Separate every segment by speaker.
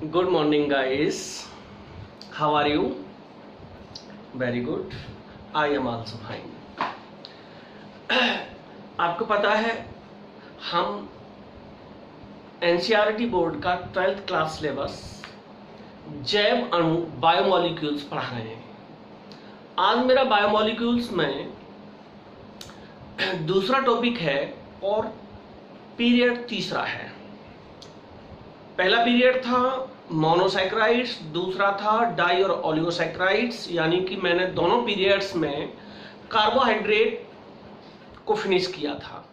Speaker 1: Good morning, guys. How are you? Very good. I am also fine. आपको पता है हम एनसीईआरटी बोर्ड का 12th क्लास सिलेबस जैव अणु बायोमोलिक्यूल्स पढ़ा रहे हैं। आज मेरा बायोमोलिक्यूल्स में दूसरा टॉपिक है और पीरियड तीसरा है। पहला पीरियड था मोनोसैकेराइड्स, दूसरा था डाई और ओलिगोसैकेराइड्स, यानी कि मैंने दोनों पीरियड्स में कार्बोहाइड्रेट को फिनिश किया था।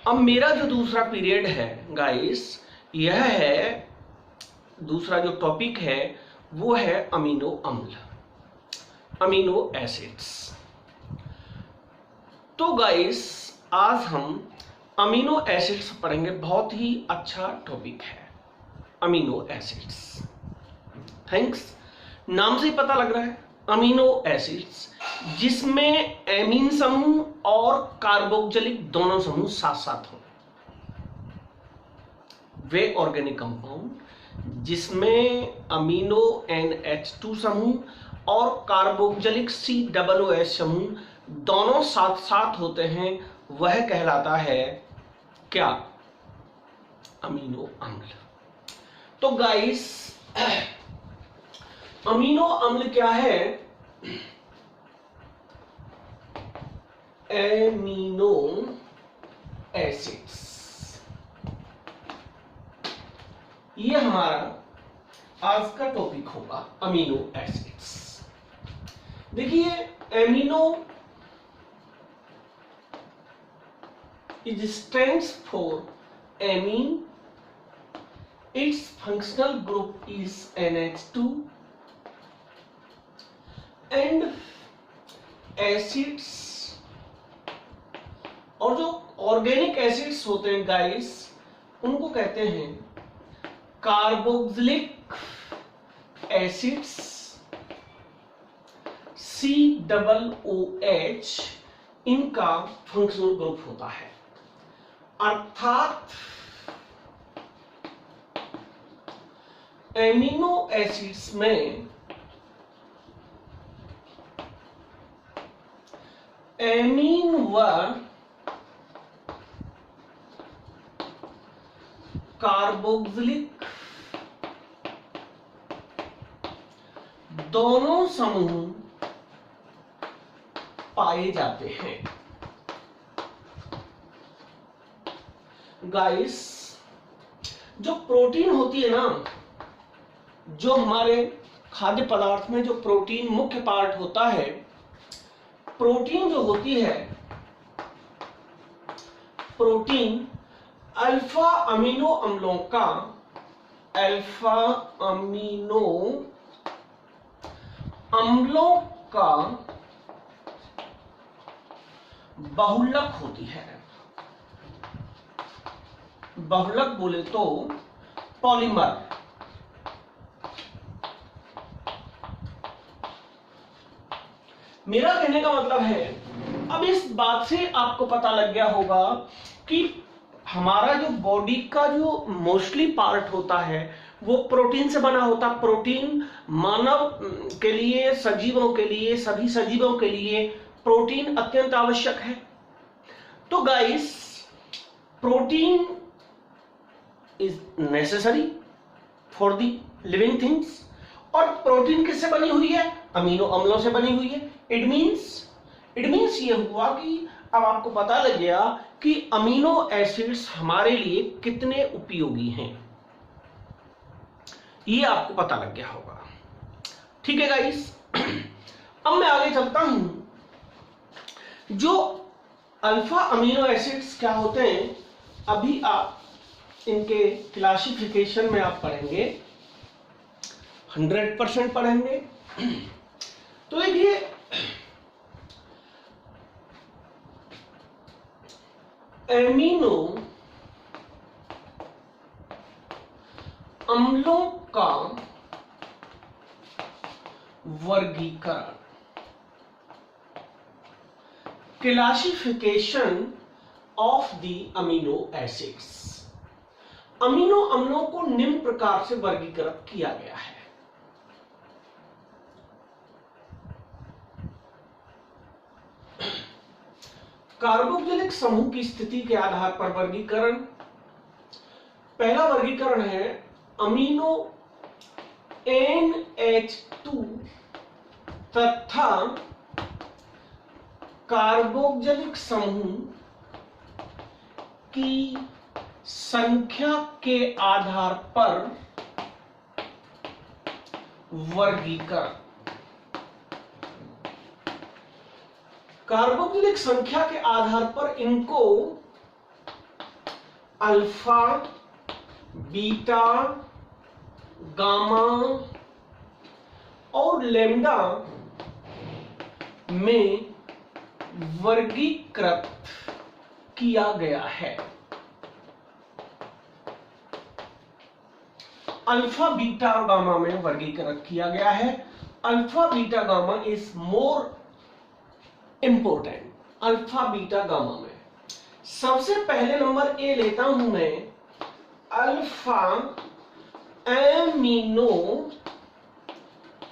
Speaker 1: अब मेरा जो दूसरा पीरियड है गाइस, यह है दूसरा जो टॉपिक है वो है अमीनो अम्ल, अमीनो एसिड्स। तो गाइस आज हम अमीनो एसिड्स पढ़ेंगे। बहुत ही अच्छा टॉपिक है अमीनो एसिड्स। थैंक्स, नाम से ही पता लग रहा है अमीनो एसिड्स, जिसमें एमीन समूह और कार्बोक्सिलिक दोनों समूह साथ साथ हों। वे ऑर्गेनिक कंपाउंड जिसमें अमीनो NH2 समूह और कार्बोक्सिलिक COOH समूह दोनों साथ साथ होते हैं, वह कहलाता है क्या? अमीनो अम्ल। तो गाइस अमीनो अम्ल क्या है? एमिनो एसिड्स, ये हमारा आज का टॉपिक होगा अमीनो एसिड्स। देखिए, amino is stands for amine, its functional group is NH2 and acids, और जो ऑर्गेनिक एसिड्स होते हैं गाइस उनको कहते हैं कार्बोक्सिलिक एसिड्स, COOH इनका फंक्शनल ग्रुप होता है। अर्थात एमिनो एसिड्स में एमीन व कार्बोक्सिलिक दोनों समूह पाए जाते हैं। गाइस, जो प्रोटीन होती है ना, जो हमारे खाद्य पदार्थ में जो प्रोटीन मुख्य पार्ट होता है, प्रोटीन जो होती है, प्रोटीन अल्फा अमीनो अम्लों का, अल्फा अमीनो अम्लों का बहुलक होती है। बहुलक बोले तो पॉलीमर। मेरा कहने का मतलब है, अब इस बात से आपको पता लग गया होगा कि हमारा जो बॉडी का जो मोस्टली पार्ट होता है वो प्रोटीन से बना होता। प्रोटीन मानव के लिए, सजीवों के लिए, सभी सजीवों के लिए प्रोटीन अत्यंत आवश्यक है। तो guys, protein is necessary for the living things, और प्रोटीन किससे बनी हुई है? अमीनो अम्लों से बनी हुई है। इट मीन्स ये हुआ कि अब आपको पता लग गया कि अमीनो एसिड्स हमारे लिए कितने उपयोगी हैं, ये आपको पता लग गया होगा। ठीक है गाइस, अब मैं आगे चलता हूं। जो अल्फा अमीनो एसिड्स क्या होते हैं, अभी आप इनके क्लासिफिकेशन में आप पढ़ेंगे, 100% पढ़ेंगे। तो देखिए, एमिनो अम्लों का वर्गीकरण, classification of the amino acids. Amino अम्लों को निम्न प्रकार से वर्गीकृत किया गया है। कार्बोक्सिलिक समूह की स्थिति के आधार पर वर्गीकरण। पहला वर्गीकरण है अमीनो NH2 तथा कार्बोक्सिलिक समूह की संख्या के आधार पर वर्गीकरण। कार्बोक्सिलिक संख्या के आधार पर इनको अल्फा, बीटा, गामा और लैम्डा में वर्गीकृत किया गया है। अल्फा, बीटा और गामा में वर्गीकृत किया गया है। Alpha, beta, gamma is more important. Alpha, beta, gamma में सबसे पहले नंबर ए लेता हूं मैं alpha amino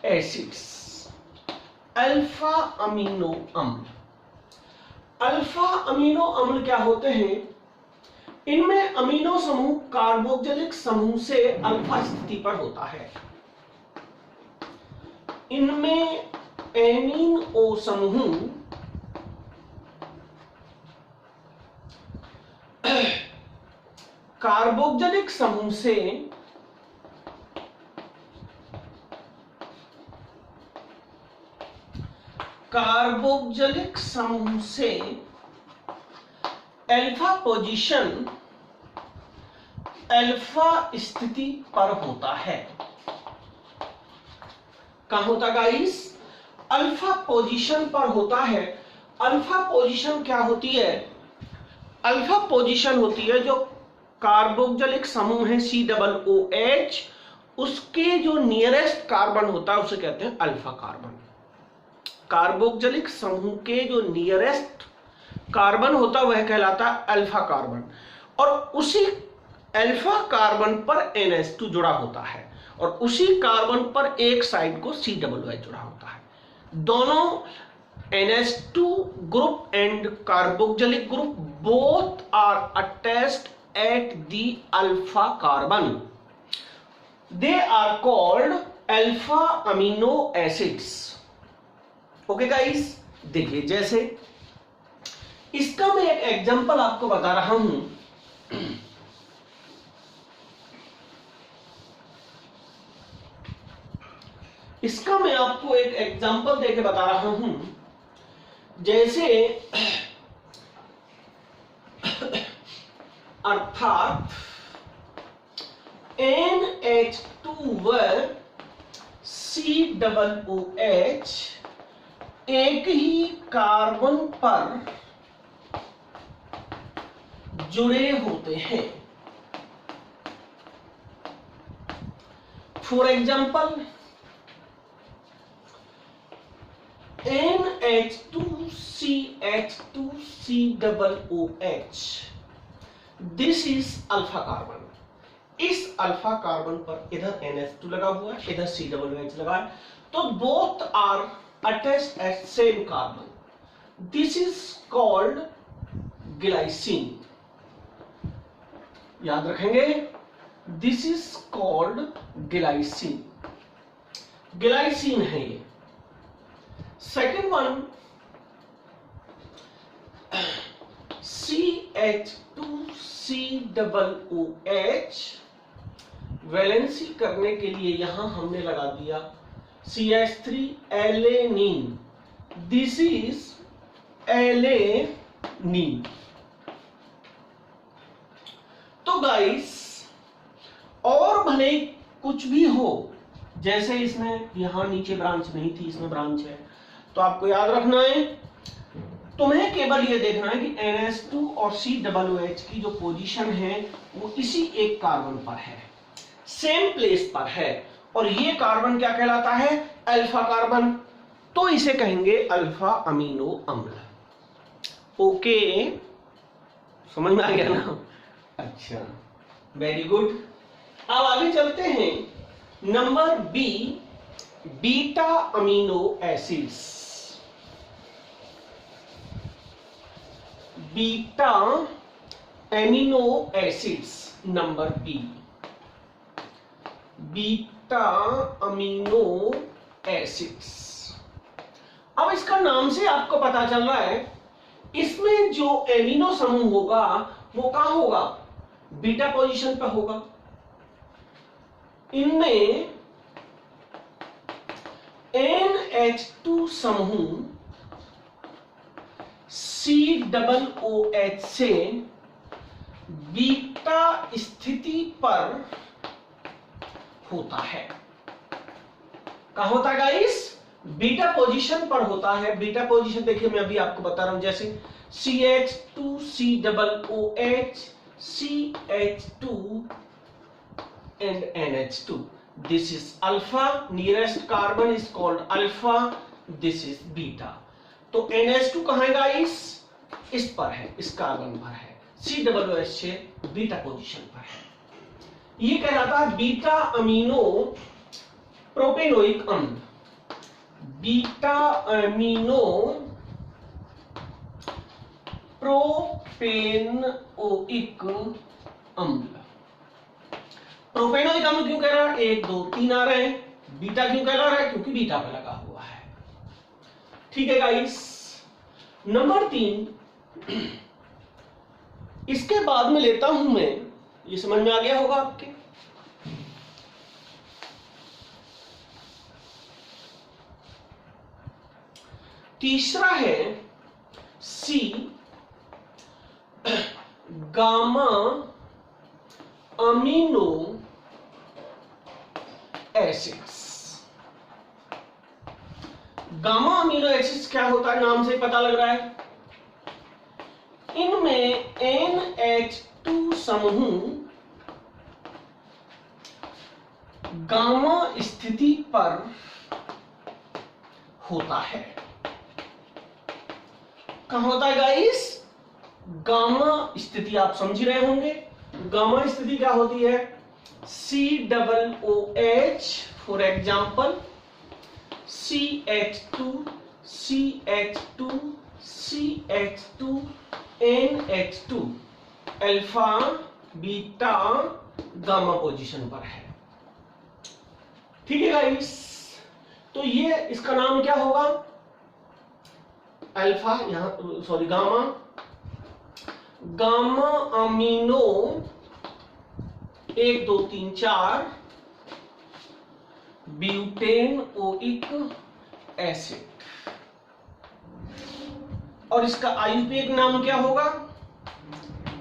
Speaker 1: acids, alpha amino अम्ल। अल्फा अमीनो अम्ल क्या होते हैं? इनमें अमीनो समूह कार्बोक्सिलिक समूह से अल्फा स्थिति पर होता है। इनमें एमीन ओ समूह कार्बोक्सिलिक समूह से अल्फा पोजीशन, अल्फा स्थिति पर होता है। कहां होता गाइस? अल्फा पोजीशन पर होता है। अल्फा पोजीशन क्या होती है? अल्फा पोजीशन होती है जो कार्बोक्सिलिक समूह है COOH, उसके जो नियरेस्ट कार्बन होता है उसे कहते हैं अल्फा कार्बन। कार्बोक्सिलिक समूह के जो नियरेस्ट कार्बन होता है वह कहलाता है अल्फा कार्बन, और उसी अल्फा कार्बन पर NH2 जुड़ा होता है और उसी कार्बन पर एक साइड को COOH जुड़ा होता है। दोनों NH2 group and carboxylic group both are attached at the alpha carbon. They are called alpha amino acids. Okay guys, देखिए जैसे इसका मैं एक एग्जांपल आपको बता रहा हूं। इसका मैं आपको एक एग्जांपल देके बता रहा हूं। जैसे अर्थात NH2 व COOH एक ही कार्बन पर जुड़े होते हैं। For example NH2CH2COOH, this is alpha carbon. इस अल्फा कार्बन पर इधर NH2 लगा हुआ है, इधर COOH लगा है, तो both are attached at same carbon. This is called glycine. याद रखेंगे, this is called glycine. Glycine है ये। सेकेंड वन CH2COOH, वैलेंसी करने के लिए यहां हमने लगा दिया CH3 alanine. This is alanine. तो गाइस, और भले कुछ भी हो, जैसे इसमें यहां नीचे ब्रांच नहीं थी, इसमें ब्रांच है, तो आपको याद रखना है, तुम्हें केवल ये देखना है कि NH2 और COOH की जो पोजीशन है वो इसी एक कार्बन पर है, सेम प्लेस पर है, और ये कार्बन क्या कहलाता है? Alpha carbon. तो इसे कहेंगे अल्फा अमीनो अम्ल। ओके, समझ में आ गया ना? अच्छा, वेरी गुड। अब आगे चलते हैं, number B, beta amino acids. Beta amino acids, number B, beta amino acids. अब इसका नाम से आपको पता चल रहा है, इसमें जो एमिनो समूह होगा वो कहां होगा, बीटा पोजीशन पर होगा। इनमें NH2 समूह COOH से बीटा स्थिति पर होता है। कहां होता है गाइस, बीटा पोजीशन पर होता है। बीटा पोजीशन देखिए मैं अभी आपको बता रहा हूं, जैसे CH2COOH, CH2 and NH2. This is alpha, nearest carbon is called alpha, this is beta. तो NH2 कहां है गाइस, इस पर है, इस कार्बन पर है। COOH से बीटा पोजीशन पर है। ये कहलाता है बीटा अमीनो प्रोपेनोइक अम्ल। बीटा अमीनो प्रोपेनोइक अम्ल। प्रोपेनोइक अम्ल क्यों कह रहा है, 1 2 3 आ रहे हैं। बीटा क्यों कह रहा है, क्योंकि बीटा पे लगा हुआ है। ठीक है गाइस, नंबर 3, इसके बाद में लेता हूं मैं, ये समझ में आ गया होगा आपके। तीसरा है C, gamma amino acids. Gamma amino acids क्या होता है, नाम से पता लग रहा है। इनमें NH2 समूह गामा स्थिति पर होता है। कहां होता है गाइस, गामा स्थिति, आप समझ रहे होंगे। गामा स्थिति क्या होती है, COOH for example, CH2 CH2 CH2 NH2, alpha beta gamma position पर है। ठीक है गाइस, तो ये इसका नाम क्या होगा, अल्फा, यहां sorry gamma, gamma amino 1 2 3 4 butanoic acid. और इसका IUPAC नाम क्या होगा,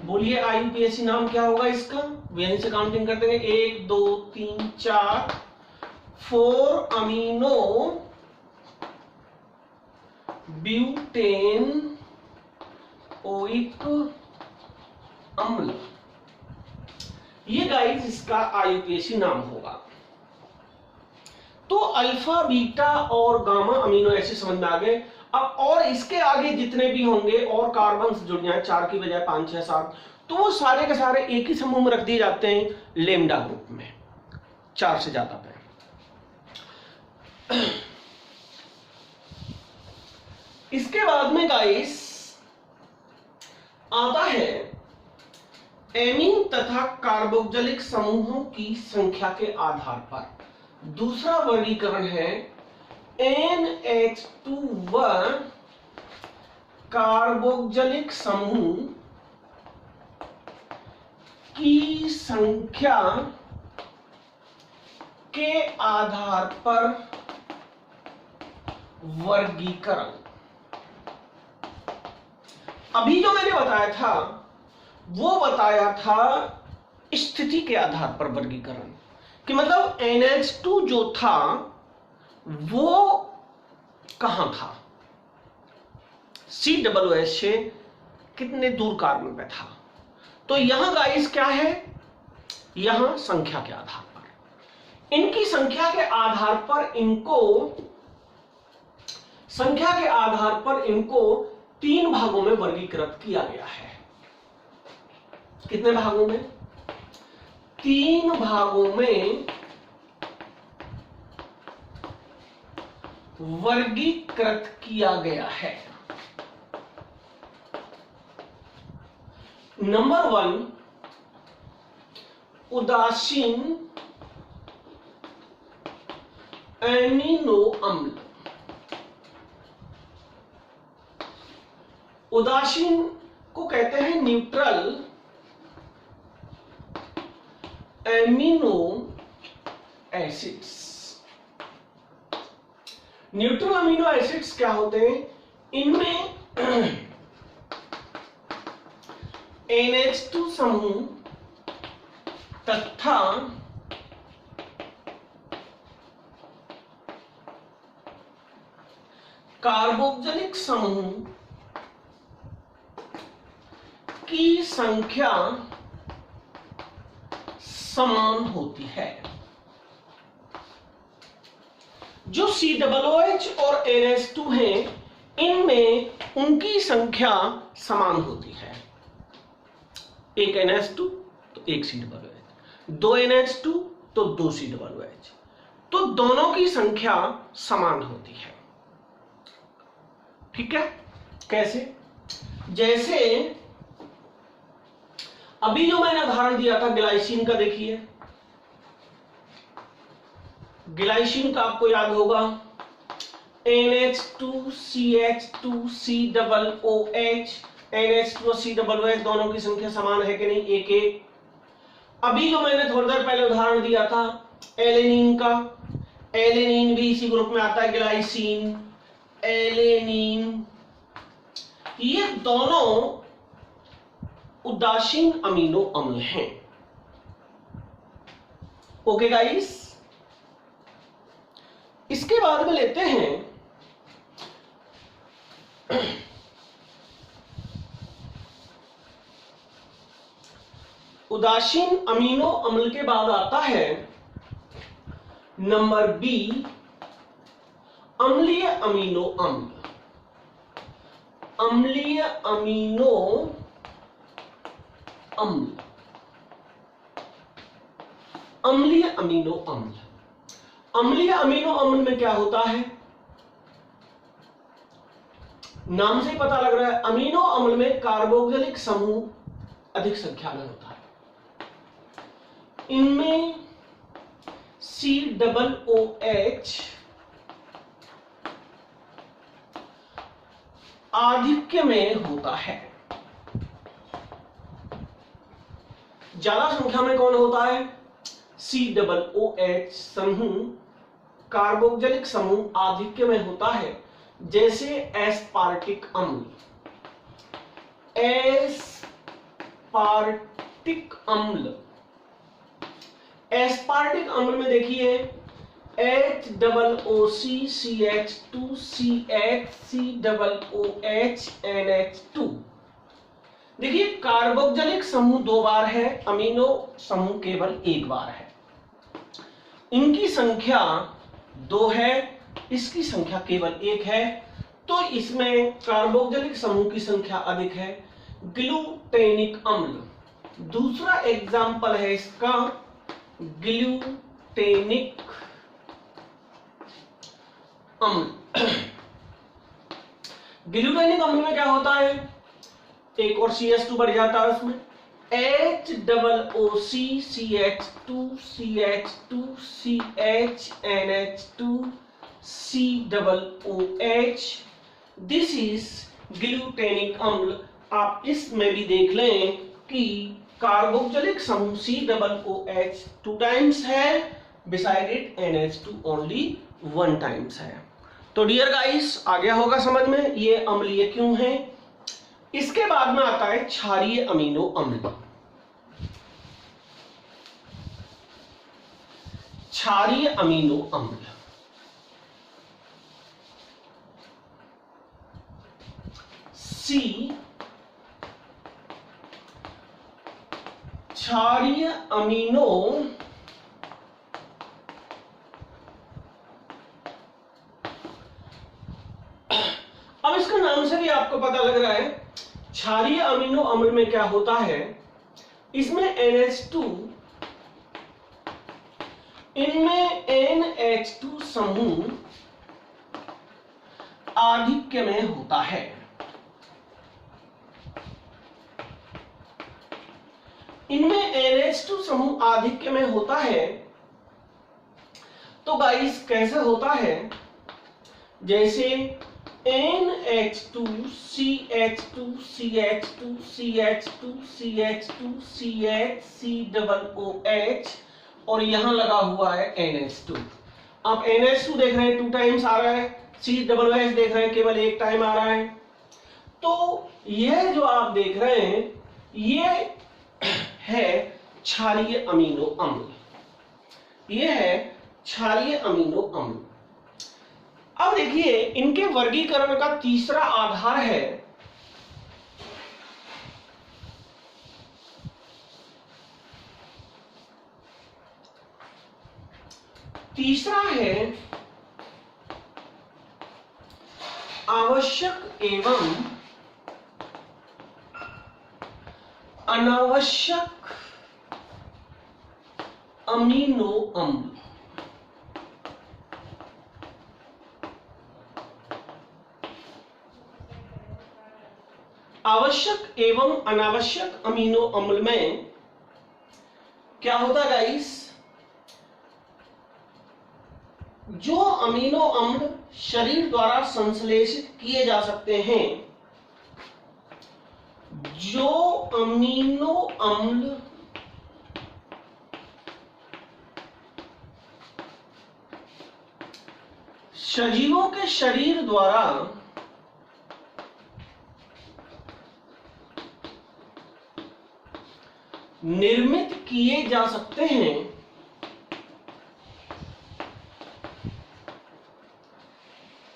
Speaker 1: बोलिए IUPAC नाम क्या होगा इसका। यहीं से काउंटिंग करते हैं, 1 2 3 4 4 अमीनो ब्यूटेनोइक अम्ल। ये गाइस इसका IUPAC नाम होगा। तो अल्फा बीटा और गामा अमीनो एसिड समझ में आ गए। अब और इसके आगे जितने भी होंगे और कार्बन जुड़ जाए, 4 की बजाय 5 6 7, तो वो सारे के सारे एक ही समूह में रख दिए जाते हैं, लेमडा ग्रुप में, 4 से ज्यादा पे। इसके बाद में गाइस आता है एमीन तथा कार्बोक्जिलिक समूहों की संख्या के आधार पर। दूसरा वर्गीकरण है NH2 कार्बोक्जिलिक समूह की संख्या के आधार पर वर्गीकरण। अभी जो मैंने बताया था वो बताया था स्थिति के आधार पर वर्गीकरण, कि मतलब NH2 जो था वो कहां था, COOH से कितने दूर कार्बन पे था। तो यहां गाइस क्या है, यहां संख्या के आधार पर, इनकी संख्या के आधार पर इनको 3 भागों में वर्गीकृत किया गया है। कितने भागों में, 3 भागों में वर्गीकृत किया गया है। नंबर 1, उदासीन एमिनो अम्ल। उदासीन को कहते हैं neutral amino acids. Neutral amino acids क्या होते हैं? इनमें NH2 समूह तथा कार्बोक्सिलिक समूह की संख्या समान होती है। जो COOH और NH2 हैं, इनमें उनकी संख्या समान होती है। एक NH2 तो एक COOH, 2 NH2 तो 2 COOH, तो दोनों की संख्या समान होती है। ठीक है? कैसे? जैसे अभी जो मैंने उदाहरण दिया था ग्लाइसिन का, देखिए ग्लाइसिन का आपको याद होगा NH2CH2COOH, NH2 और COOH दोनों की संख्या समान है कि नहीं? एक एक। अभी जो मैंने थोड़ी देर पहले उदाहरण दिया था एलेनिन का, एलेनिन भी इसी ग्रुप में आता है, ग्लाइसिन, एलेनिन, ये दोनों उदासीन अमीनो अम्ल हैं। ओके गाइस, इसके बाद में लेते हैं उदासीन अमीनो अम्ल के बाद आता है नंबर बी, अम्लीय अमीनो अम्ल। अम्लीय अमीनो अम्ल, अम्लीय अमीनो अम्ल। अम्लीय अमीनो अम्ल में क्या होता है? नाम से ही पता लग रहा है, अमीनो अम्ल में कार्बोक्सिलिक समूह अधिक संख्या में होता है। इनमें COOH आधिक्य में होता है। ज्यादा संख्या में कौन होता है? COOH समूह, कार्बोक्सिलिक समूह आधिक्य में होता है। जैसे एस्पार्टिक अम्ल, एस्पार्टिक अम्ल, एस्पार्टिक अम्ल में देखिए HOOCCH2CH2COOH देखिए कार्बोक्सिलिक समूह 2 बार है, अमीनो समूह केवल 1 बार है। इनकी संख्या 2 है, इसकी संख्या केवल 1 है, तो इसमें कार्बोक्सिलिक समूह की संख्या अधिक है। ग्लूटेनिक अम्ल दूसरा एग्जाम्पल है इसका, ग्लूटेनिक अम्ल। ग्लूटेनिक अम्ल में क्या होता है? एक और CH2 बढ़ जाता है उसमें, HOOCCH2CH2CH NH2COOH, दिस इज ग्लूटेनिक अम्ल। आप इसमें भी देख लें कि कार्बोक्सिलिक समूह COOH 2 टाइम्स है, beside it NH2 only 1 times है। तो डियर गाइस, आ गया होगा समझ में ये अम्लीय क्यों है। इसके बाद में आता है क्षारीय अमीनो अम्ल। क्षारीय अमीनो अम्ल, C, क्षारीय अमीनो अब इसका नाम से भी आपको पता लग रहा है, क्षारीय अमीनो अम्ल में क्या होता है? इसमें NH2 इनमें NH2 समूह आधिक्य में होता है। इनमें NH2 समूह आधिक्य में होता है। तो गाइस कैसे होता है, जैसे NH2 CH2 CH2 CH2 CH2 CH COOH और यहां लगा हुआ है NH2। आप NH2 देख रहे हैं 2 टाइम्स आ रहा है, COOH देख रहे हैं केवल 1 टाइम आ रहा है। तो यह जो आप देख रहे हैं ये है क्षारीय अमीनो अम्ल। यह है क्षारीय अमीनो अम्ल। अब देखिए इनके वर्गीकरण का तीसरा आधार है आवश्यक एवं अनावश्यक अमीनो अम्ल। आवश्यक एवं अनावश्यक अमीनो अम्ल में क्या होता है गाइस, जो अमीनो अम्ल शरीर द्वारा संश्लेषित किए जा सकते हैं, जो अमीनो अम्ल सजीवों के शरीर द्वारा निर्मित किए जा सकते हैं,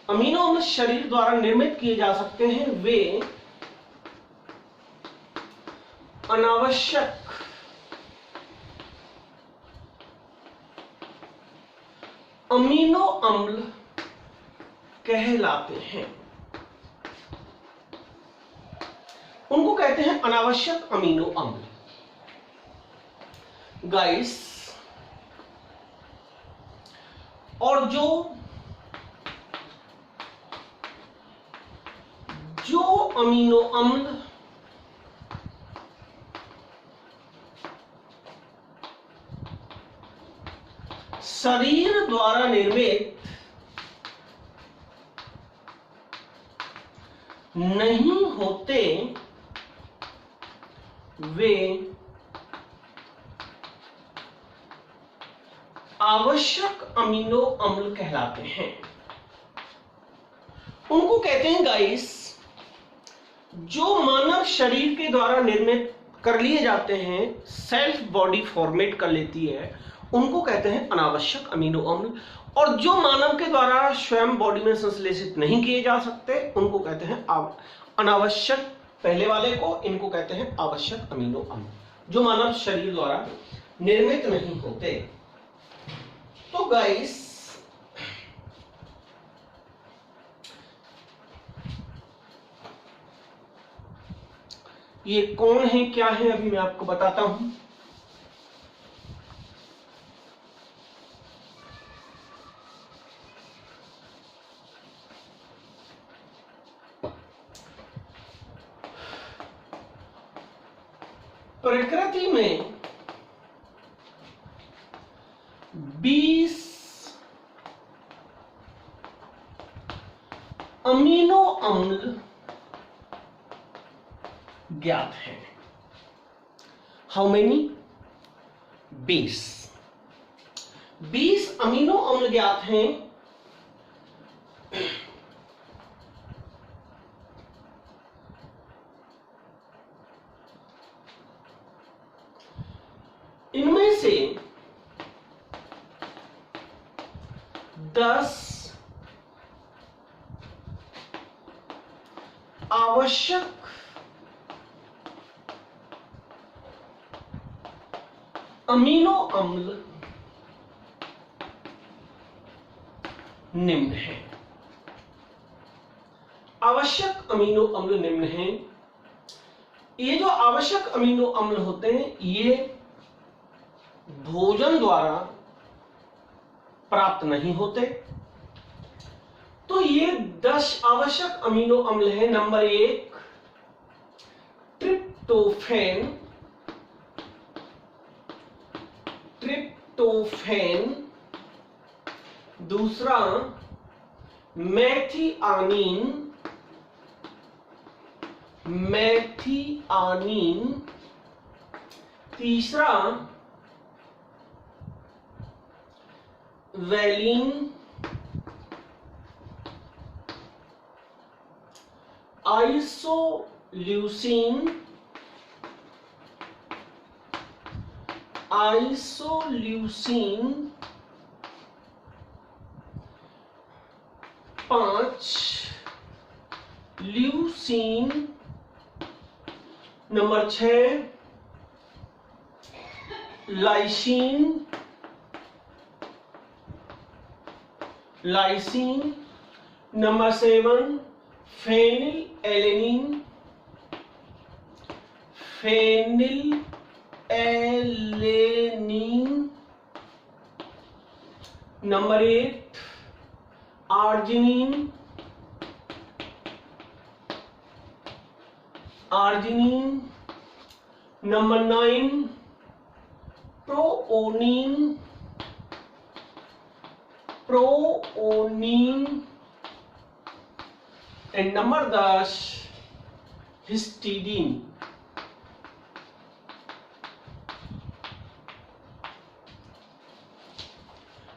Speaker 1: अमीनो अम्ल शरीर द्वारा निर्मित किए जा सकते हैं, वे अनावश्यक अमीनो अम्ल कहलाते हैं। उनको कहते हैं अनावश्यक अमीनो अम्ल। गाइस और जो अमीनो अम्ल शरीर द्वारा निर्मित नहीं होते, वे आवश्यक अमीनो अम्ल कहलाते हैं। उनको कहते हैं गाइस जो मानव शरीर के द्वारा निर्मित कर लिए जाते हैं, सेल्फ बॉडी फॉर्मेट कर लेती है, उनको कहते हैं अनावश्यक अमीनो अम्ल। और जो मानव के द्वारा स्वयं बॉडी में संश्लेषित नहीं किए जा सकते, उनको कहते हैं अनावश्यक, पहले वाले को, इनको कहते हैं आवश्यक अमीनो अम्ल, जो मानव शरीर द्वारा निर्मित नहीं होते। तो गाइस ये कौन है क्या है अभी मैं आपको बताता हूं। प्रकृति में 20 अमीनो अम्ल ज्ञात है। How many? 20 अमीनो अम्ल ज्ञात हैं। इनमें से 10 आवश्यक अमीनो अम्ल निम्न है। आवश्यक अमीनो अम्ल निम्न हैं। ये जो आवश्यक अमीनो अम्ल होते हैं, ये भोजन द्वारा प्राप्त नहीं होते। तो ये 10 आवश्यक अमीनो अम्ल हैं। Number 1 tryptophan, tryptophan. दूसरा मैथिआनीन, मैथिआनीन। तीसरा valine, isoleucine, isoleucine. 5 leucine. Number 6 lysine, lysine. Number 7 phenylalanine, phenylalanine. Number 8 arginine, arginine. Number 9 प्रोओनिन, प्रोओनिन। And number 10 histidine.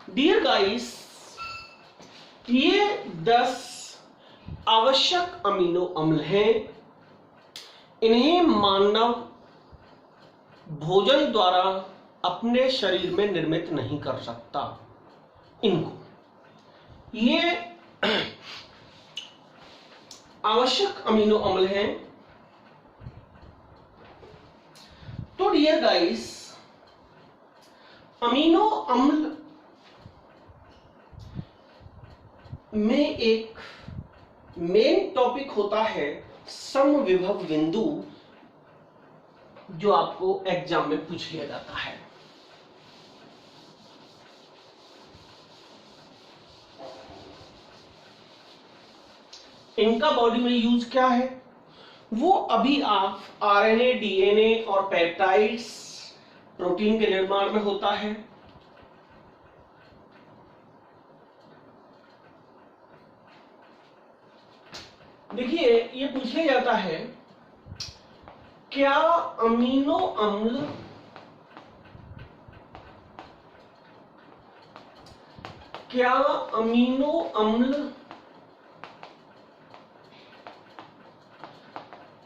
Speaker 1: Dear guys, ये 10 आवश्यक अमीनो अम्ल हैं। इन्हें मानव भोजन द्वारा अपने शरीर में निर्मित नहीं कर सकता। इनको ये आवश्यक अमीनो अम्ल हैं। तो डियर गाइस, अमीनो अम्ल में एक मेन टॉपिक होता है समविभव बिंदु, जो आपको एग्जाम में पूछ लिया जाता है। इनका बॉडी में यूज क्या है, वो अभी आप आरएनए, डीएनए और पेप्टाइड्स प्रोटीन के निर्माण में होता है। देखिए, ये पूछ लिया जाता है क्या अमीनो अम्ल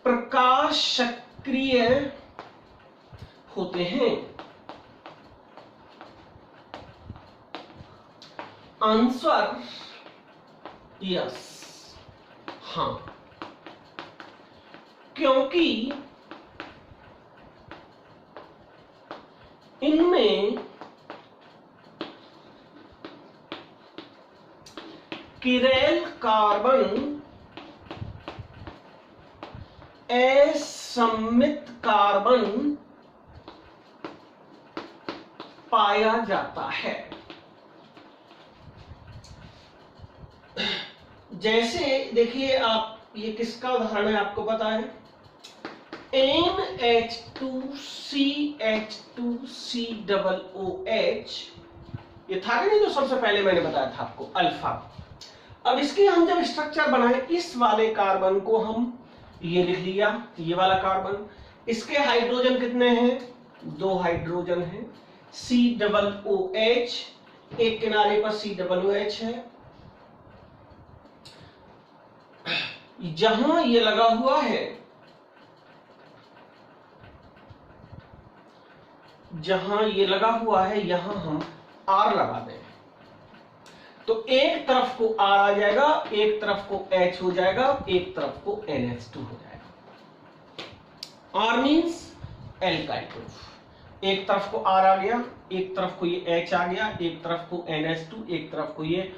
Speaker 1: प्रकाश सक्रिय होते हैं? आंसर यस, हाँ, क्योंकि इनमें किरैल कार्बन असम्मित कार्बन पाया जाता है। जैसे देखिए, आप ये किसका उदाहरण है आपको पता है, NH2CH2COOH, ये था कि नहीं जो सबसे पहले मैंने बताया था आपको, अल्फा। अब इसके हम जब स्ट्रक्चर बनाए, इस वाले कार्बन को हम ये लिख लिया, ये वाला कार्बन, इसके हाइड्रोजन कितने हैं, 2 हाइड्रोजन हैं, COOH, एक किनारे पर COOH है। जहां ये लगा हुआ है, यहां हम R लगा दें, तो एक तरफ को R आ जाएगा, एक तरफ को H हो जाएगा, एक तरफ को NH2 हो जाएगा। R means alkyl group. एक तरफ को R आ गया, एक तरफ को ये H आ गया, एक तरफ को NH2, एक तरफ को ये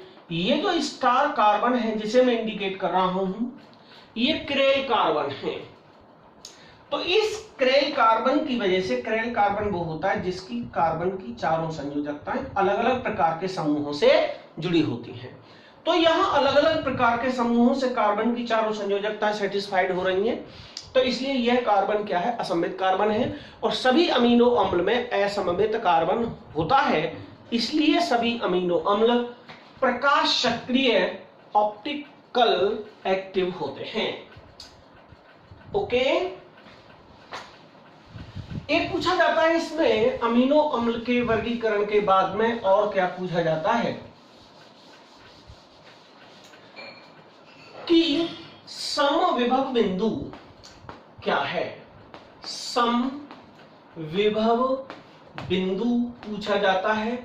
Speaker 1: जो स्टार कार्बन है जिसे मैं इंडिकेट कर रहा हूं, ये किरैल कार्बन है। तो इस क्रेल कार्बन की वजह से, क्रेल कार्बन वो होता है जिसकी कार्बन की चारों संयोजकताएं अलग अलग प्रकार के समूहों से जुड़ी होती हैं। तो यहां अलग अलग प्रकार के समूहों से कार्बन की चारों संयोजकताएं सेटिस्फाइड हो रही हैं, तो इसलिए यह कार्बन क्या है, असममित कार्बन है। और सभी अमीनो अम्ल में असममित कार्बन होता है, इसलिए सभी अमीनो अम्ल प्रकाश सक्रिय ऑप्टिकल एक्टिव होते हैं। ओके, एक पूछा जाता है इसमें अमीनो अम्ल के वर्गीकरण के बाद में और क्या पूछा जाता है कि समविभव बिंदु क्या है। समविभव बिंदु पूछा जाता है।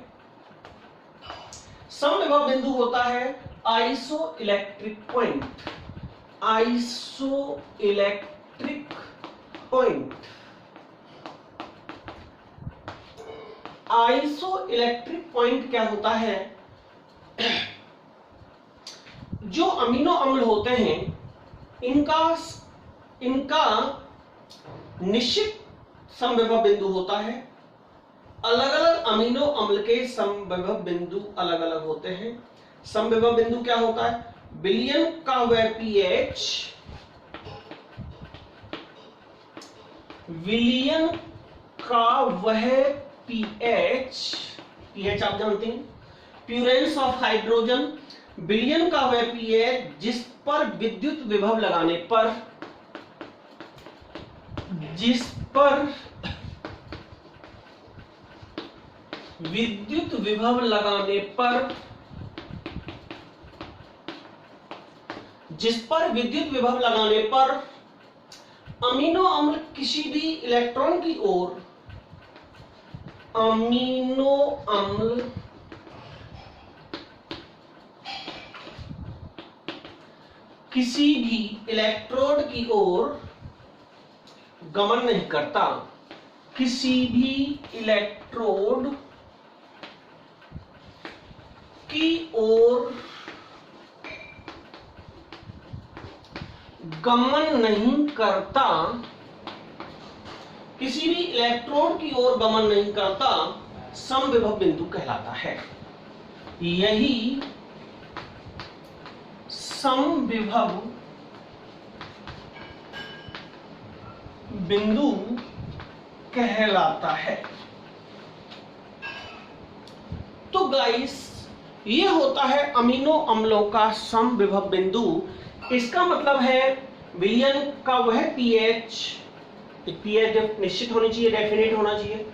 Speaker 1: समविभव बिंदु होता है iso electric point, iso electric point. Iso electric point क्या होता है, जो अमीनो अम्ल होते हैं इनका निश्चित समविभव बिंदु होता है। अलग अलग अमीनो अम्ल के समविभव बिंदु अलग अलग होते हैं। समविभव बिंदु क्या होता है, विलयन का वह पीएच, विलयन का वह पीएच, पीएच आप जानते हैं, प्यूरेंस ऑफ हाइड्रोजन, विलयन का वह पीएच जिस पर विद्युत विभव लगाने पर, जिस पर विद्युत विभव लगाने पर, जिस पर विद्युत विभव लगाने पर अमीनो अम्ल किसी भी इलेक्ट्रॉन की ओर, अमीनो अम्ल किसी भी इलेक्ट्रोड की ओर गमन नहीं करता, किसी भी इलेक्ट्रोड की ओर गमन नहीं करता, किसी भी इलेक्ट्रोड की ओर गमन नहीं करता, समविभव बिंदु कहलाता है। यही समविभव बिंदु कहलाता है। तो गाइस, ये होता है अमीनो अम्लों का समविभव बिंदु। इसका मतलब है विलयन का वह पीएच, पीएच निश्चित होनी चाहिए, डेफिनेट होना चाहिए,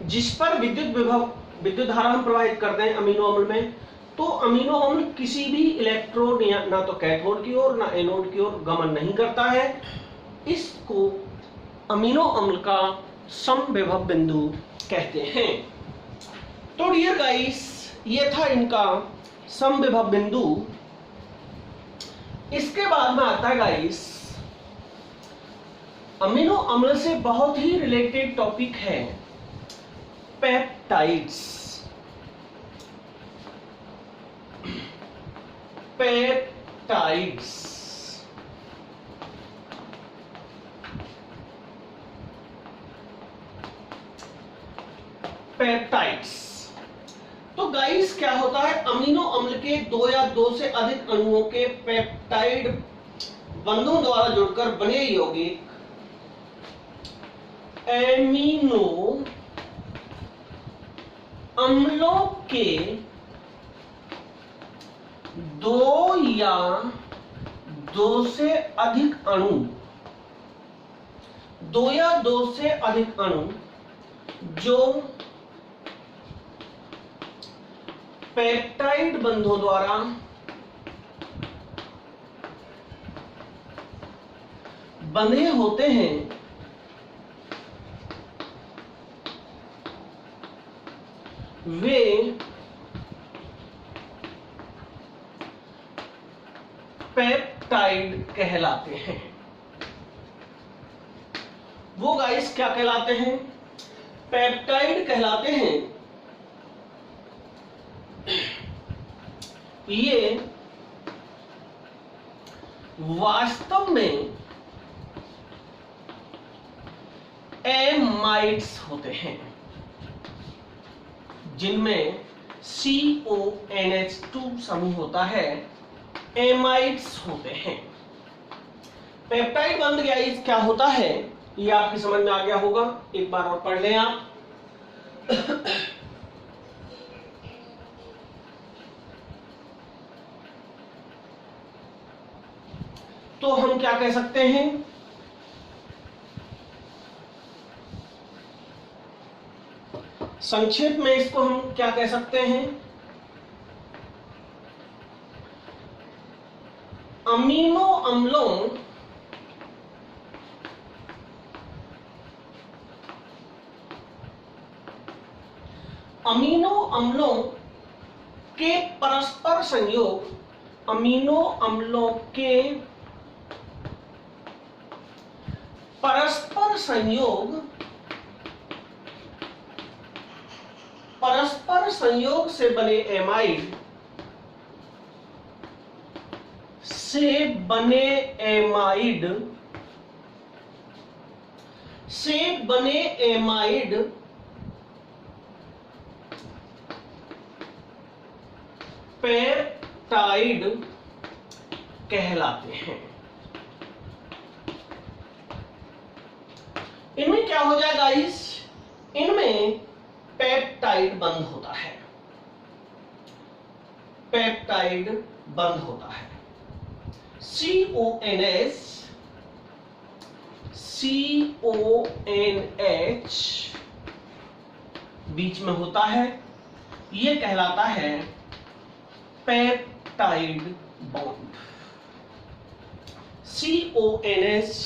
Speaker 1: जिस पर विद्युत विभव, विद्युत धारा हम प्रवाहित करते हैं अमीनो अम्ल में, तो अमीनो अम्ल किसी भी इलेक्ट्रोड या ना तो कैथोड की ओर ना एनोड की ओर गमन नहीं करता है। इसको अमीनो अम्ल का समविभव बिंदु कहते हैं। तो डियर गाइस, ये था इनका समविभव बिंदु। इसके बाद में आता है गाइस, अमीनो अम्ल से बहुत ही रिलेटेड टॉपिक है पेप्टाइड्स। Peptides, peptides. तो गाइस क्या होता है, अमीनो अम्ल के दो या दो से अधिक अणुओं के पेप्टाइड बंधों द्वारा जुड़कर बने यौगिक एमिनो अम्लों के दो या दो से अधिक अणु, दो या दो से अधिक अणु जो पेप्टाइड बंधों द्वारा बंधे होते हैं, वे पेप्टाइड कहलाते हैं। वो गाइस क्या कहलाते हैं, पेप्टाइड कहलाते हैं। ये वास्तव में एमाइड्स होते हैं जिनमें CONH2 समूह होता है, एमाइड्स होते हैं। पेप्टाइड बंध गया इस क्या होता है ये आपकी समझ में आ गया होगा, एक बार और पढ़ लें आप। तो हम क्या कह सकते हैं, संक्षेप में इसको हम क्या कह सकते हैं, अमीनो अम्लों के परस्पर संयोग, अमीनो अम्लों के परस्पर संयोग से बने एमाइड पेप्टाइड कहलाते हैं। इनमें क्या हो जाएगा इनमें पेप्टाइड बंध होता है, पेप्टाइड बंध होता है। CONH बीच में होता है, ये कहलाता है पेप्टाइड बॉन्ड। CONH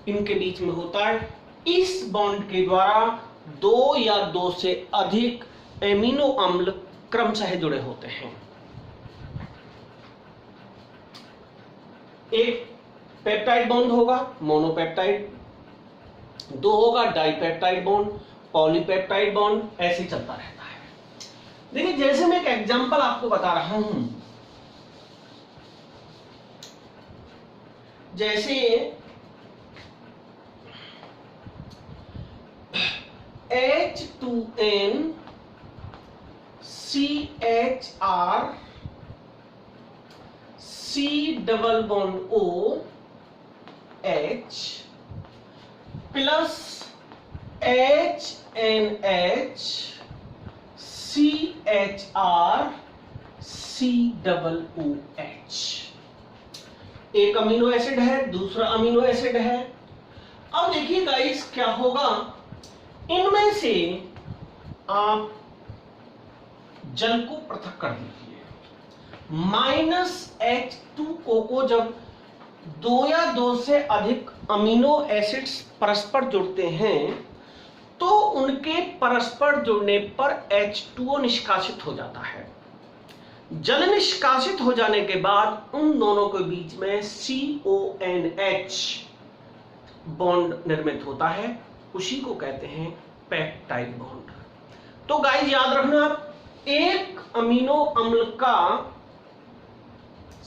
Speaker 1: इनके बीच में होता है, इस बॉन्ड के द्वारा दो या दो से अधिक एमिनो अम्ल क्रमशः जुड़े होते हैं। एक पेप्टाइड बॉन्ड होगा मोनोपेप्टाइड, दो होगा डाइपेप्टाइड बॉन्ड, पॉलीपेप्टाइड बॉन्ड, ऐसे ही चलता रहता है। देखिए जैसे मैं एक एग्जांपल आपको बता रहा हूं, जैसे H2N CHR C double bond OH plus HNH CHR C double OH। एक अमीनो एसिड है, दूसरा अमीनो एसिड है। अब देखिए गाइस क्या होगा, इनमें से आप जल को पृथक कर दीजिए। -H2 को जब दो या दो से अधिक अमीनो एसिड्स परस्पर जुड़ते हैं तो उनके परस्पर जुड़ने पर H2O निष्कासित हो जाता है। जल निष्कासित हो जाने के बाद उन दोनों के बीच में CONH बॉन्ड निर्मित होता है, उसी को कहते हैं पेप्टाइड बॉन्ड। तो गाइस याद रखना, एक अमीनो अम्ल का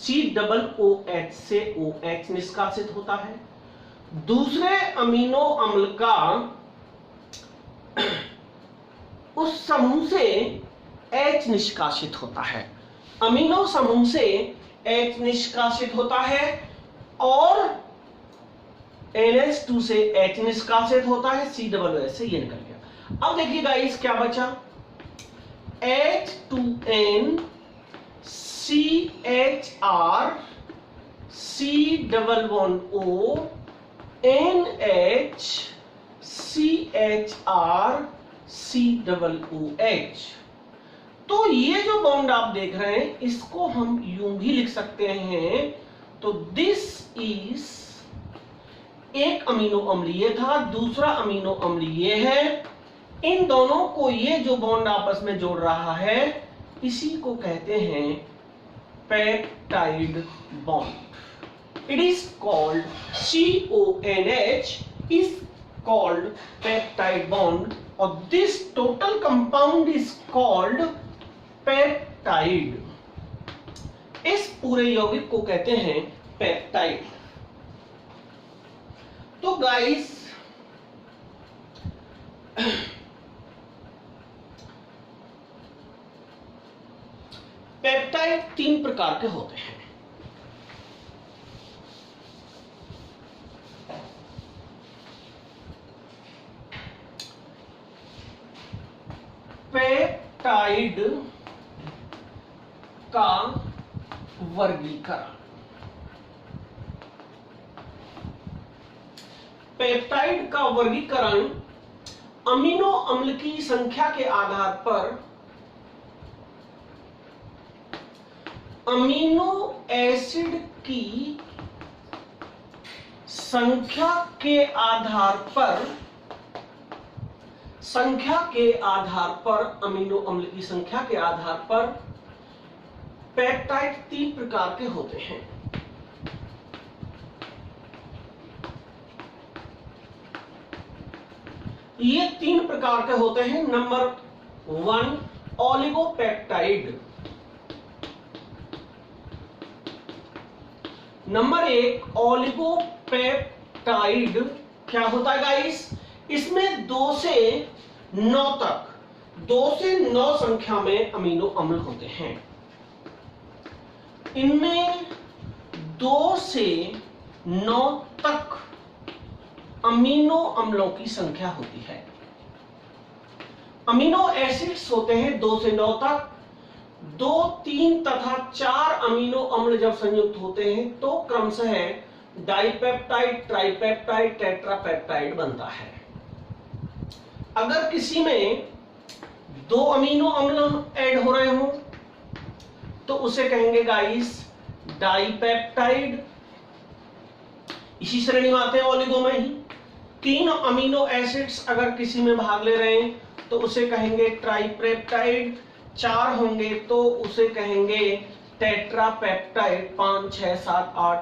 Speaker 1: COOH से OH निष्कासित होता है, दूसरे अमीनो अम्ल का उस समूह से H निष्कासित होता है, अमीनो समूह से H निष्कासित होता है और NH2 से H निष्कासित होता है, COOH से ये निकल गया। अब देखिए गाइस क्या बचा, H2N CHR C double bond O NH CHR C double OH। तो ये जो बॉन्ड आप देख रहे हैं इसको हम यूं भी लिख सकते हैं, तो दिस इज, एक अमीनो अम्ल ये था, दूसरा अमीनो अम्ल ये है, इन दोनों को ये जो बॉन्ड आपस में जोड़ रहा है इसी को कहते हैं peptide bond. It is called CONH is called peptide bond or this total compound is called peptide। इस पूरे यौगिक को कहते हैं पेप्टाइड। तो गाइस पेप्टाइड 3 प्रकार के होते हैं। पेप्टाइड का वर्गीकरण। पेप्टाइड का वर्गीकरण अमीनो अम्ल की संख्या के आधार पर अमीनो एसिड की संख्या के आधार पर अमीनो अम्ल की संख्या के आधार पर पेप्टाइड 3 प्रकार के होते हैं। ये 3 प्रकार के होते हैं। Number 1 oligopeptide. नंबर 1 ओलिगोपेप्टाइड क्या होता है गाइस? इसमें 2 से 9 तक 2 से 9 संख्या में अमीनो अम्ल होते हैं। इनमें 2 से 9 तक अमीनो अम्लों की संख्या होती है। अमीनो एसिड्स होते हैं 2 से 9 तक। 2, 3 तथा 4 अमीनो अम्ल जब संयुक्त होते हैं तो क्रमशः डाइपेप्टाइड, ट्राइपेप्टाइड, टेट्रापेप्टाइड बनता है। अगर किसी में 2 अमीनो अम्ल ऐड हो रहे हो तो उसे कहेंगे गाइस डाइपेप्टाइड। इसी श्रेणी में आते हैं ओलिगो में ही। 3 अमीनो एसिड्स अगर किसी में भाग ले रहे हैं तो उसे कहेंगे ट्राइपेप्टाइड। 4 होंगे तो उसे कहेंगे टेट्रापेप्टाइड। 5, 6, 7, 8,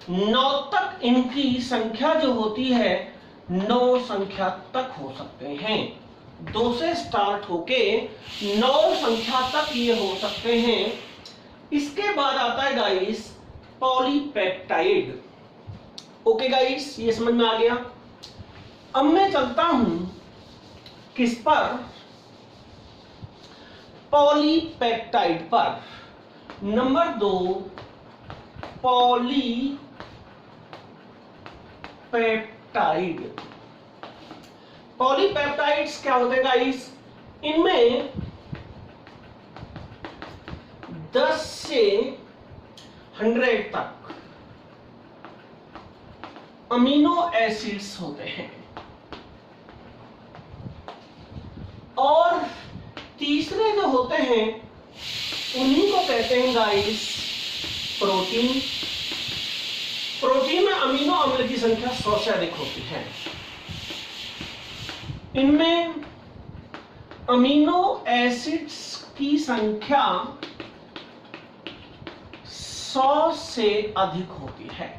Speaker 1: 9 तक इनकी संख्या जो होती है 9 संख्या तक हो सकते हैं। 2 से स्टार्ट होके 9 संख्या तक ये हो सकते हैं। इसके बाद आता है गाइस पॉलीपेप्टाइड। ओके गाइस, ये समझ में आ गया। अब मैं चलता हूं किस पर? पॉलीपेप्टाइड पर। Number 2 polypeptide. पॉलीपेप्टाइड्स क्या होते हैं गाइस? इनमें 10 से 100 तक अमीनो एसिड्स होते हैं। और तीसरे जो होते हैं उन्हीं को कहते हैं गाइस प्रोटीन। प्रोटीन में अमीनो अम्ल की संख्या 100 से अधिक होती है। इनमें अमीनो एसिड्स की संख्या 100 से अधिक होती है।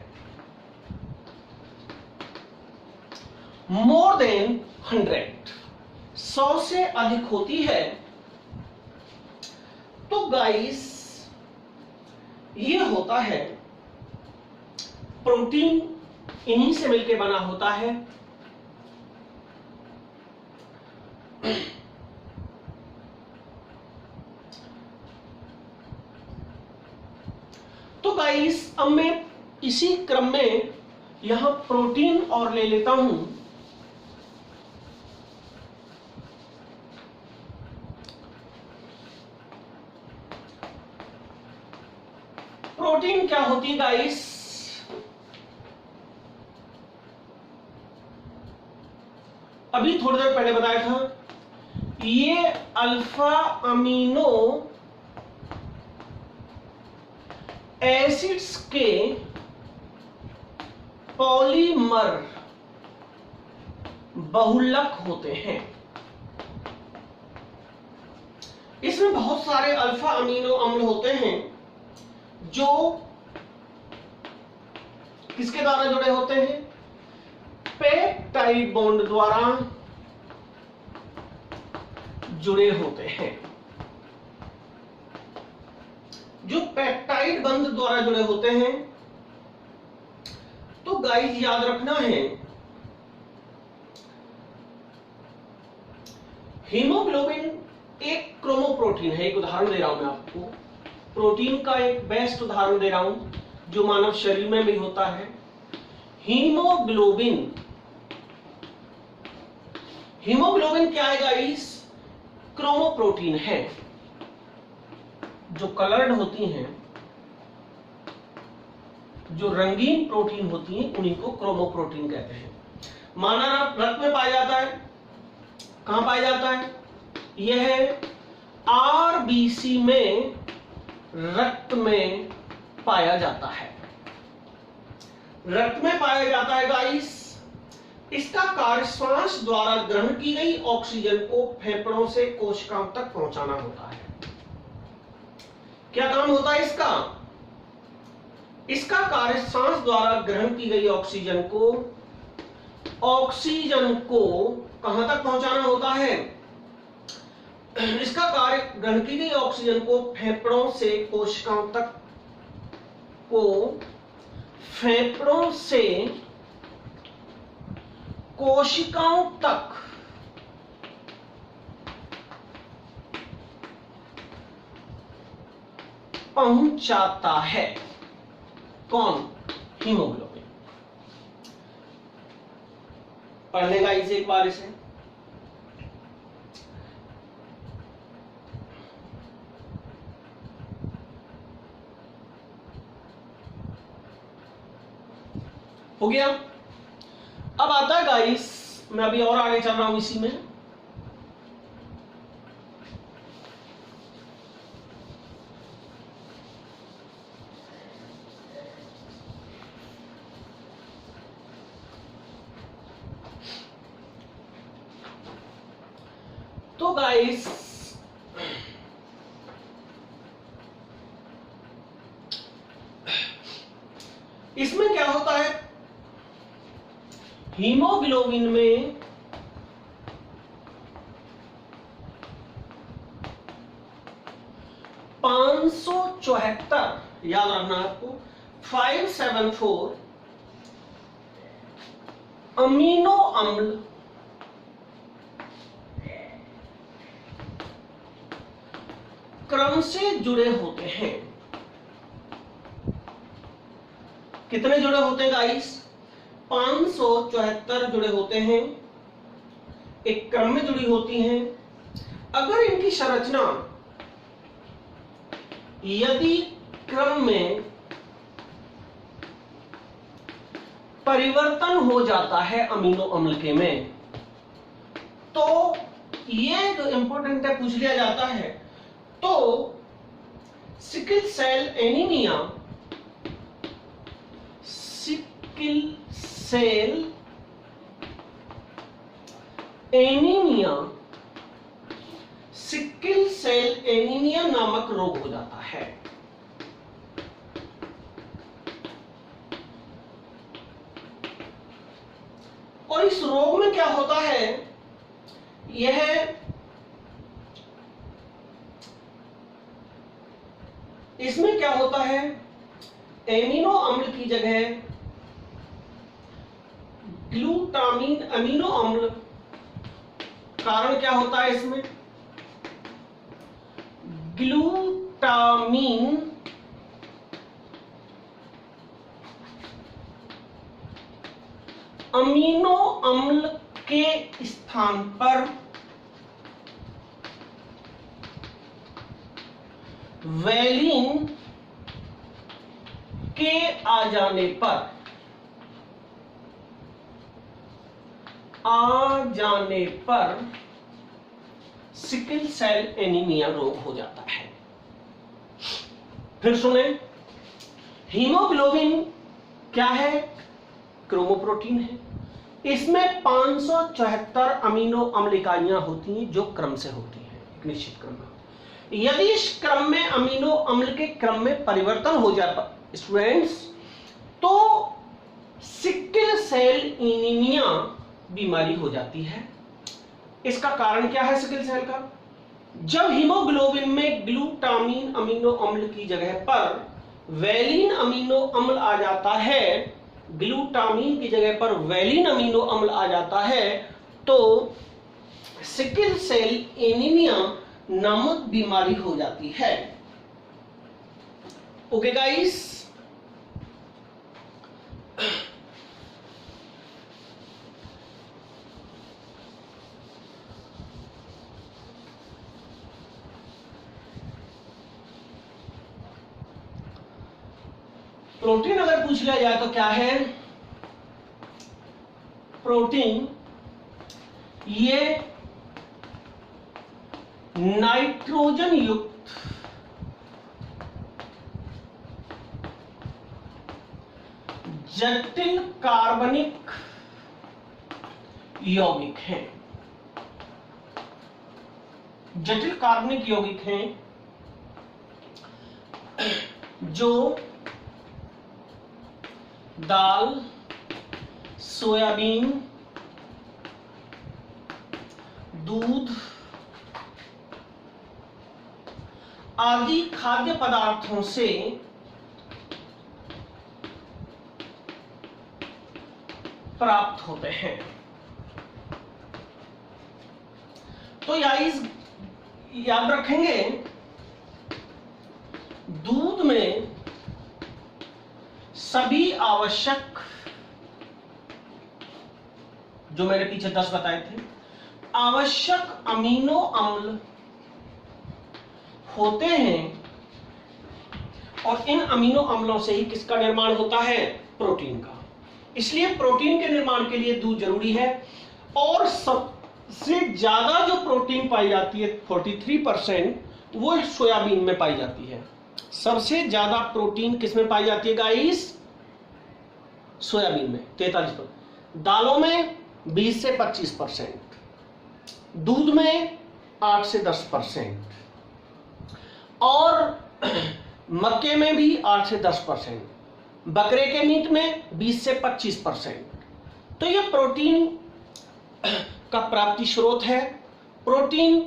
Speaker 1: मोर देन 100, 100 से अधिक होती है। तो गाइस ये होता है प्रोटीन, इन्हीं से मिलकर बना होता है। तो गाइस अब मैं इसी क्रम में यहां प्रोटीन और ले लेता हूं। प्रोटीन क्या होती है गाइस? अभी थोड़ी देर पहले बताया था, ये अल्फा अमीनो एसिड्स के पॉलीमर बहुलक होते हैं। इसमें बहुत सारे अल्फा अमीनो अम्ल होते हैं जो किसके द्वारा जुड़े होते हैं? पेप्टाइड बॉन्ड द्वारा जुड़े होते हैं। जो पेप्टाइड बंध द्वारा जुड़े होते हैं, तो गाइस याद रखना है हीमोग्लोबिन एक क्रोमोप्रोटीन है। एक उदाहरण दे रहा हूं मैं आपको, प्रोटीन का एक बेस्ट उदाहरण दे रहा हूं जो मानव शरीर में भी होता है। हीमोग्लोबिन, हीमोग्लोबिन क्या है गाइस? क्रोमोप्रोटीन है। जो कलर्ड होती हैं, जो रंगीन प्रोटीन होती हैं, उन्हीं को क्रोमोप्रोटीन कहते हैं। मानव रक्त में पाया जाता है। कहां पाया जाता है? यह आरबीसी में, रक्त में पाया जाता है। रक्त में पाया जाता है गाइस। इसका कार्य श्वास द्वारा ग्रहण की गई ऑक्सीजन को फेफड़ों से कोशिकाओं तक पहुंचाना होता है। क्या काम होता है इसका? इसका कार्य सांस द्वारा ग्रहण की गई ऑक्सीजन को कहां तक पहुंचाना होता है? इसका कार्य ग्रहण की गई ऑक्सीजन को फेफड़ों से कोशिकाओं तक पहुंचाता है। कौन? हीमोग्लोबिन। पढ़ लेगा इसे एक बार इसे। हो गया। अब आता है गाइस, मैं अभी और आगे चल रहा हूं इसी में। तो गाइस, इसमें क्या होता है? हीमोग्लोबिन में ,574, याद रखना आपको, 574 अमीनो अम्ल क्रम से जुड़े होते हैं। कितने जुड़े होते हैं गाइस? 574 जुड़े होते हैं, एक क्रम में जुड़ी होती हैं। अगर इनकी संरचना यदि क्रम में परिवर्तन हो जाता है अमीनो अम्ल के में, तो ये जो इंपॉर्टेंट है पूछ लिया जाता है, तो sickle cell anaemia, sickle cell anaemia नामक रोग हो जाता है। और इस रोग में क्या होता है? इसमें क्या होता है? एमिनो अम्ल की जगह ग्लूटामीन अमीनो अम्ल। कारण क्या होता है इसमें? ग्लूटामीन अमीनो अम्ल के स्थान पर वैलीन के आ जाने पर सिकल सेल एनीमिया रोग हो जाता है। फिर सुने, हीमोग्लोबिन क्या है? क्रोमोप्रोटीन है। इसमें 574 अमीनो अम्ल इकाइयां होती हैं जो क्रम से होती हैं, एक निश्चित क्रम में। यदि इस क्रम में अमीनो अम्ल के क्रम में परिवर्तन हो जाता स्टूडेंट्स, तो सिकल सेल एनीमिया बीमारी हो जाती है। इसका कारण क्या है सिकल सेल का? जब हीमोग्लोबिन में ग्लूटामीन अमीनो अम्ल की जगह पर वैलीन अमीनो अम्ल आ जाता है, ग्लूटामीन की जगह पर वैलीन अमीनो अम्ल आ जाता है, तो सिकल सेल एनीमिया नामक बीमारी हो जाती है। ओके गाइस, प्रोटीन अगर पूछ लिया जाए तो क्या है? प्रोटीन ये नाइट्रोजन युक्त जटिल कार्बनिक यौगिक हैं। जटिल कार्बनिक यौगिक हैं जो दाल, सोयाबीन, दूध आदि खाद्य पदार्थों से प्राप्त होते हैं। तो याद रखेंगे, दूध में सभी आवश्यक, जो मैंने पीछे 10 बताए थे, आवश्यक अमीनो अम्ल होते हैं और इन अमीनो अम्लों से ही किसका निर्माण होता है? प्रोटीन का। इसलिए प्रोटीन के निर्माण के लिए दूध जरूरी है। और सबसे ज्यादा जो प्रोटीन पाई जाती है 43%, वो सोयाबीन में पाई जाती है। सबसे ज्यादा प्रोटीन किसमें पाई जाती है गाइस? सोयाबीन में 43%, दालों में 20 से 25%, दूध में 8 से 10%, और मक्के में भी 8 से 10%, बकरे के मीट में 20 से 25%। तो यह प्रोटीन का प्राप्ति स्रोत है। प्रोटीन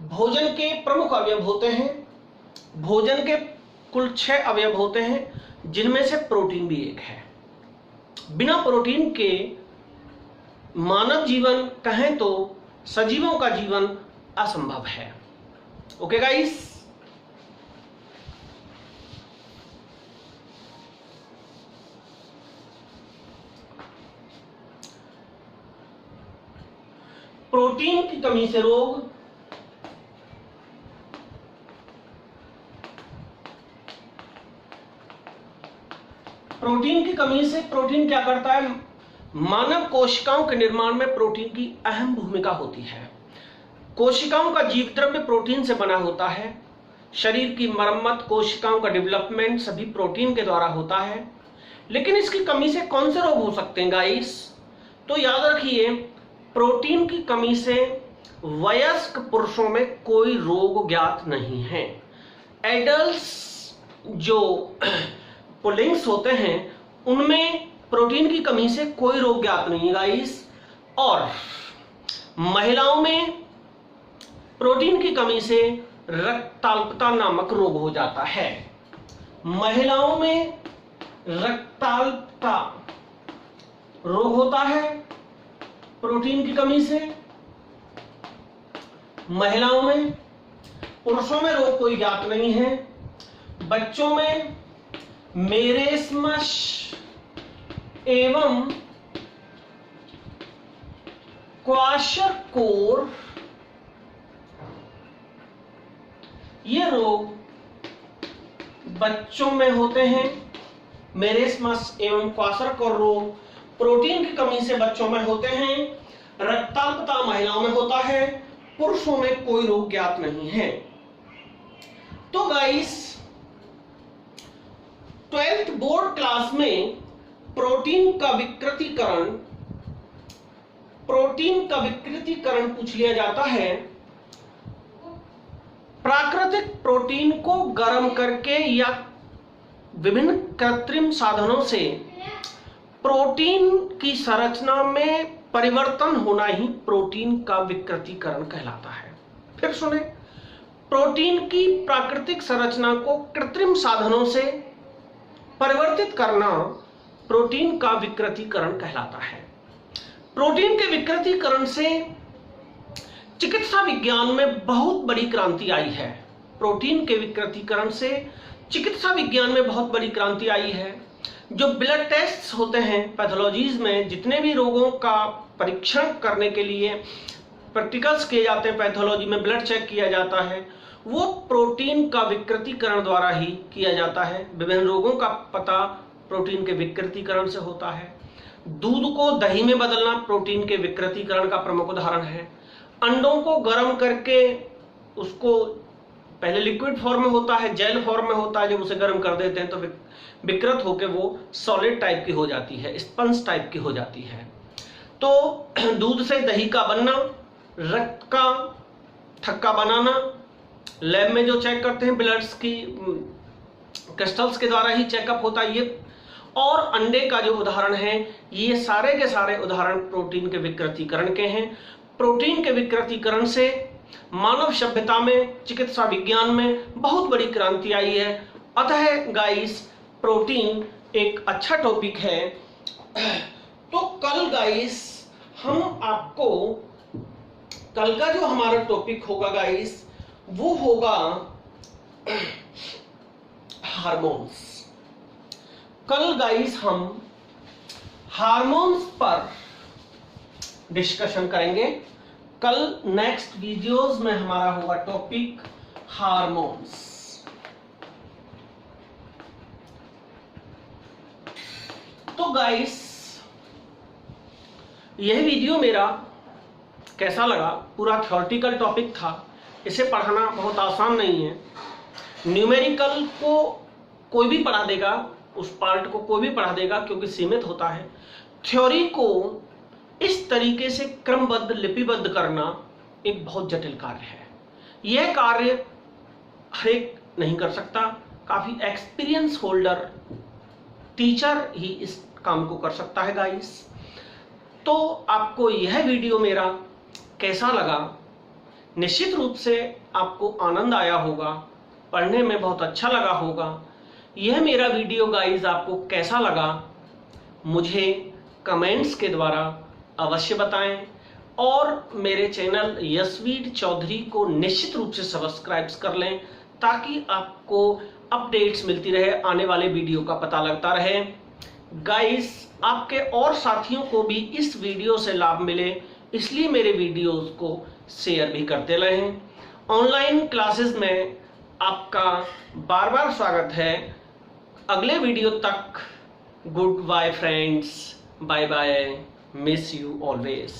Speaker 1: भोजन के प्रमुख अवयव होते हैं। भोजन के कुल 6 अवयव होते हैं, जिनमें से प्रोटीन भी एक है। बिना प्रोटीन के मानव जीवन, कहें तो सजीवों का जीवन असंभव है। ओके गाइस, प्रोटीन की कमी से रोग। प्रोटीन की कमी से प्रोटीन क्या करता है? मानव कोशिकाओं के निर्माण में प्रोटीन की अहम भूमिका होती है। कोशिकाओं का जीव द्रव्य प्रोटीन से बना होता है। शरीर की मरम्मत, कोशिकाओं का डेवलपमेंट सभी प्रोटीन के द्वारा होता है। लेकिन इसकी कमी से कौन से रोग हो सकते हैं गाइस? तो याद रखिए, प्रोटीन की कमी से वयस्क पुरुषों में कोई रोग ज्ञात नहीं है। एडल्ट्स जो पुल्लिंग्स होते हैं, उनमें प्रोटीन की कमी से कोई रोग ज्ञात नहीं है गाइस। और महिलाओं में प्रोटीन की कमी से रक्ताल्पता नामक रोग हो जाता है। महिलाओं में रक्ताल्पता रोग होता है प्रोटीन की कमी से। महिलाओं में, पुरुषों में रोग कोई ज्ञात नहीं है। बच्चों में मेरेस्मस एवं क्वाशरकोर, ये रोग बच्चों में होते हैं। मेरेस्मस एवं क्वाशरकोर रोग प्रोटीन की कमी से बच्चों में होते हैं। रक्ताल्पता महिलाओं में होता है, पुरुषों में कोई रोग ज्ञात नहीं है। तो गाइस, 12th बोर्ड क्लास में प्रोटीन का विकृतीकरण पूछ लिया जाता है। प्राकृतिक प्रोटीन को गर्म करके या विभिन्न कृत्रिम साधनों से प्रोटीन की संरचना में परिवर्तन होना ही प्रोटीन का विकृतीकरण कहलाता है। फिर सुने, प्रोटीन की प्राकृतिक संरचना को कृत्रिम साधनों से परिवर्तित करना प्रोटीन का विकृतीकरण कहलाता है। प्रोटीन के विकृतीकरण से चिकित्सा विज्ञान में बहुत बड़ी क्रांति आई है। प्रोटीन के विकृतीकरण से चिकित्सा विज्ञान में बहुत बड़ी क्रांति आई है। जो ब्लड टेस्ट होते हैं पैथोलॉजीज में, जितने भी रोगों का परीक्षण करने के लिए प्रैक्टिकल्स किए जाते हैं, पैथोलॉजी में ब्लड चेक किया जाता है, वो प्रोटीन का विकृतीकरण द्वारा ही किया जाता है। विभिन्न रोगों का पता प्रोटीन के विकृतीकरण से होता है। दूध को दही में बदलना प्रोटीन के विकृतीकरण का प्रमुख उदाहरण है। अंडों को गर्म करके उसको, पहले लिक्विड फॉर्म में होता है, जेल फॉर्म में होता है, जब उसे गर्म कर देते हैं तो विकृत होकर वो सॉलिड टाइप की हो जाती है, स्पंज टाइप की हो जाती है। तो दूध से दही का बनना, रक्त का थक्का बनाना, लैब में जो चेक करते हैं ब्लड्स की क्रिस्टल्स के द्वारा ही चेकअप होता है ये, और अंडे का जो उदाहरण है, ये सारे के सारे उदाहरण प्रोटीन के विकृतीकरण के हैं। प्रोटीन के विकृतीकरण से मानव सभ्यता में, चिकित्सा विज्ञान में बहुत बड़ी क्रांति आई है। अतः गाइस, प्रोटीन एक अच्छा टॉपिक है। तो कल गाइस हम आपको, कल का जो हमारा टॉपिक होगा गाइस, वो होगा हार्मोन्स। कल गाइस हम हार्मोन्स पर डिस्कशन करेंगे। कल नेक्स्ट वीडियोस में हमारा होगा टॉपिक हार्मोन्स। तो गाइस, यह वीडियो मेरा कैसा लगा? पूरा थ्योरेटिकल टॉपिक था, इसे पढ़ाना बहुत आसान नहीं है। न्यूमेरिकल को कोई भी पढ़ा देगा, उस पार्ट को कोई भी पढ़ा देगा क्योंकि सीमित होता है। थ्योरी को इस तरीके से क्रमबद्ध, लिपिबद्ध करना एक बहुत जटिल कार्य है। यह कार्य हर एक नहीं कर सकता, काफी एक्सपीरियंस होल्डर टीचर ही इस काम को कर सकता है गाइस। तो आपको यह वीडियो मेरा कैसा लगा? निश्चित रूप से आपको आनंद आया होगा, पढ़ने में बहुत अच्छा लगा होगा। यह मेरा वीडियो गाइस आपको कैसा लगा मुझे कमेंट्स के द्वारा अवश्य बताएं, और मेरे चैनल यशवीर चौधरी को निश्चित रूप से सब्सक्राइब कर लें ताकि आपको अपडेट्स मिलती रहे, आने वाले वीडियो का पता लगता रहे। गाइस, आपके और साथियों को भी इस वीडियो से लाभ मिले, इसलिए मेरे वीडियोस को शेयर भी करते रहें। ऑनलाइन क्लासेस में आपका बार बार स्वागत है। अगले वीडियो तक good bye friends, bye bye, miss you always.